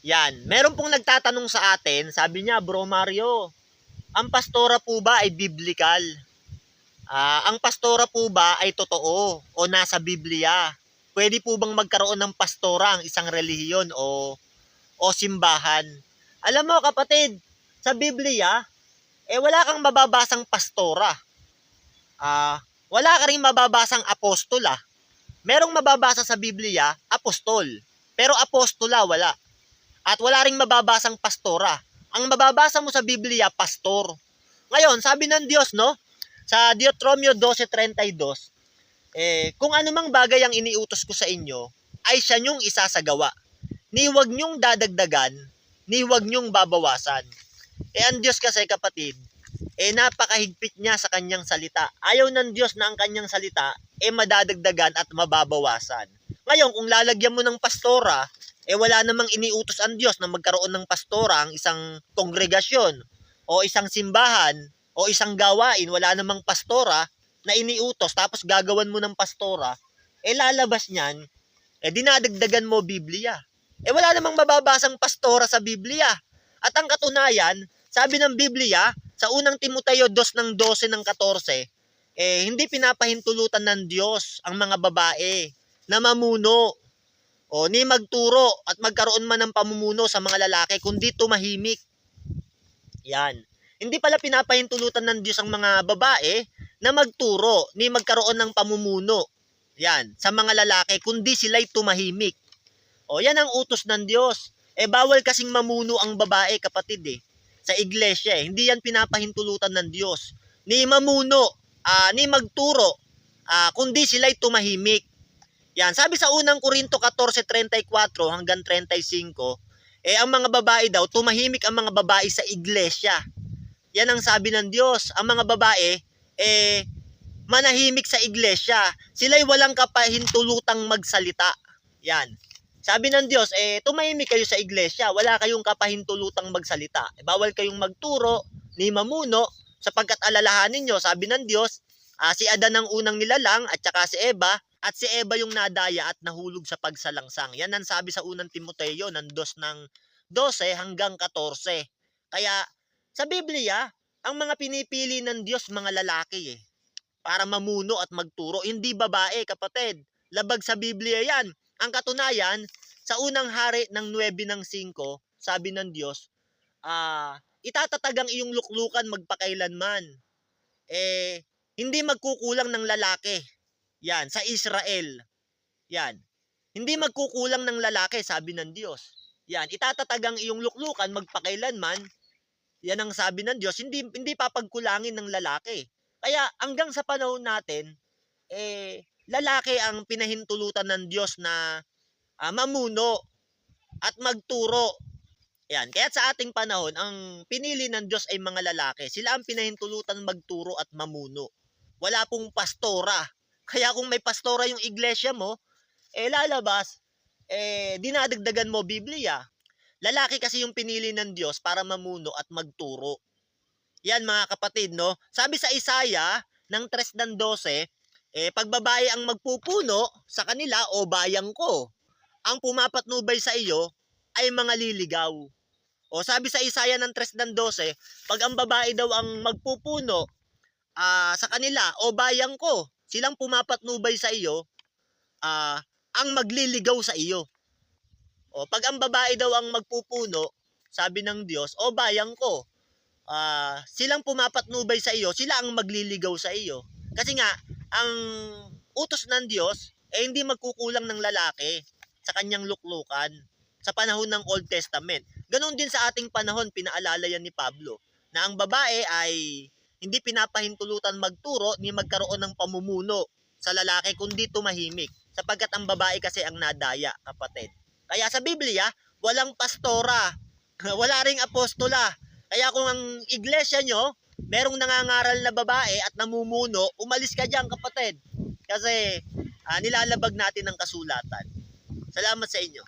Yan, meron pong nagtatanong sa atin, sabi niya, Bro Mario, ang pastora po ba ay biblical? Ang pastora po ba ay totoo o nasa Biblia? Pwede po bang magkaroon ng pastora ang isang relihiyon o simbahan? Alam mo kapatid, sa Biblia, wala kang mababasang pastora. Wala ka rin mababasang apostola. Merong mababasa sa Biblia, apostol. Pero apostola, wala. At wala ring mababasang pastora. Ang mababasa mo sa Biblia, pastor. Ngayon, sabi ng Diyos, no? Sa Deuteronomio 12:32, kung anumang bagay ang iniutos ko sa inyo, ay siya niyong isasagawa. Ni huwag niyong dadagdagan, ni huwag niyong babawasan. Ang Diyos kasi kapatid, napakahigpit niya sa kanyang salita. Ayaw ng Diyos na ang kanyang salita, madadagdagan at mababawasan. Ngayon, kung lalagyan mo ng pastora, wala namang iniutos ang Diyos na magkaroon ng pastora ang isang kongregasyon o isang simbahan o isang gawain, wala namang pastora na iniutos, tapos gagawan mo ng pastora, lalabas niyan, dinadagdagan mo Biblia. Wala namang mababasang pastora sa Biblia. At ang katunayan, sabi ng Biblia, sa unang Timoteo 2:12-14, hindi pinapahintulutan ng Diyos ang mga babae na mamuno o ni magturo at magkaroon man ng pamumuno sa mga lalaki, kundi tumahimik. Yan. Hindi pala pinapahintulutan ng Diyos ang mga babae na magturo ni magkaroon ng pamumuno. Yan, sa mga lalaki, kundi sila'y tumahimik. Yan ang utos ng Diyos. Bawal kasing mamuno ang babae, kapatid sa iglesia. Hindi yan pinapahintulutan ng Diyos. Ni mamuno, ni magturo, kundi sila'y tumahimik. Yan, sabi sa unang Korinto 14:34-35, ang mga babae daw, tumahimik ang mga babae sa iglesia. Yan ang sabi ng Diyos. Ang mga babae, manahimik sa iglesia. Sila'y walang kapahintulutang magsalita. Yan. Sabi ng Diyos, tumahimik kayo sa iglesia. Wala kayong kapahintulutang magsalita. Bawal kayong magturo, ni mamuno, sapagkat alalahanin nyo, sabi ng Diyos, si Adan ang unang nilalang at saka si Eva, at si Eva yung nadaya at nahulog sa pagsalangsang. Yan ang sabi sa unang Timoteo ng 2:12-14. Kaya sa Biblia, ang mga pinipili ng Diyos mga lalaki para mamuno at magturo, hindi babae, kapatid. Labag sa Biblia yan. Ang katunayan, sa unang hari ng 9:5, sabi ng Diyos, itatatag ang iyong luklukan magpakailanman. Hindi magkukulang ng lalaki. Yan, sa Israel. Yan. Hindi magkukulang ng lalaki, sabi ng Diyos. Yan, itatatag ang iyong luklukan magpakailanman. Yan ang sabi ng Diyos, hindi papagkulangin ng lalaki. Kaya hanggang sa panahon natin, lalaki ang pinahintulutan ng Diyos na mamuno at magturo. Yan, kaya sa ating panahon, ang pinili ng Diyos ay mga lalaki. Sila ang pinahintulutan magturo at mamuno. Wala pong pastora. Kaya kung may pastora yung iglesia mo, lalabas, dinadagdagan mo Biblia. Lalaki kasi yung pinili ng Diyos para mamuno at magturo. Yan mga kapatid, no? Sabi sa Isaiah ng 3:12, pag babae ang magpupuno sa kanila o bayang ko, ang pumapatnubay sa iyo ay mga liligaw. O sabi sa Isaiah ng 3:12, pag ang babae daw ang magpupuno sa kanila o bayang ko, silang pumapatnubay sa iyo, ang magliligaw sa iyo. O pag ang babae daw ang magpupuno, sabi ng Diyos, o bayang ko, silang pumapatnubay sa iyo, sila ang magliligaw sa iyo. Kasi nga, ang utos ng Diyos, hindi magkukulang ng lalaki sa kanyang luklukan sa panahon ng Old Testament. Ganon din sa ating panahon, pinaalala yan ni Pablo, na ang babae ay hindi pinapahintulutan magturo ni magkaroon ng pamumuno sa lalaki, kundi tumahimik. Sapagkat ang babae kasi ang nadaya, kapatid. Kaya sa Biblia, walang pastora, wala ring apostola. Kaya kung ang iglesia nyo, merong nangangaral na babae at namumuno, umalis ka dyan, kapatid. Kasi nilalabag natin ang kasulatan. Salamat sa inyo.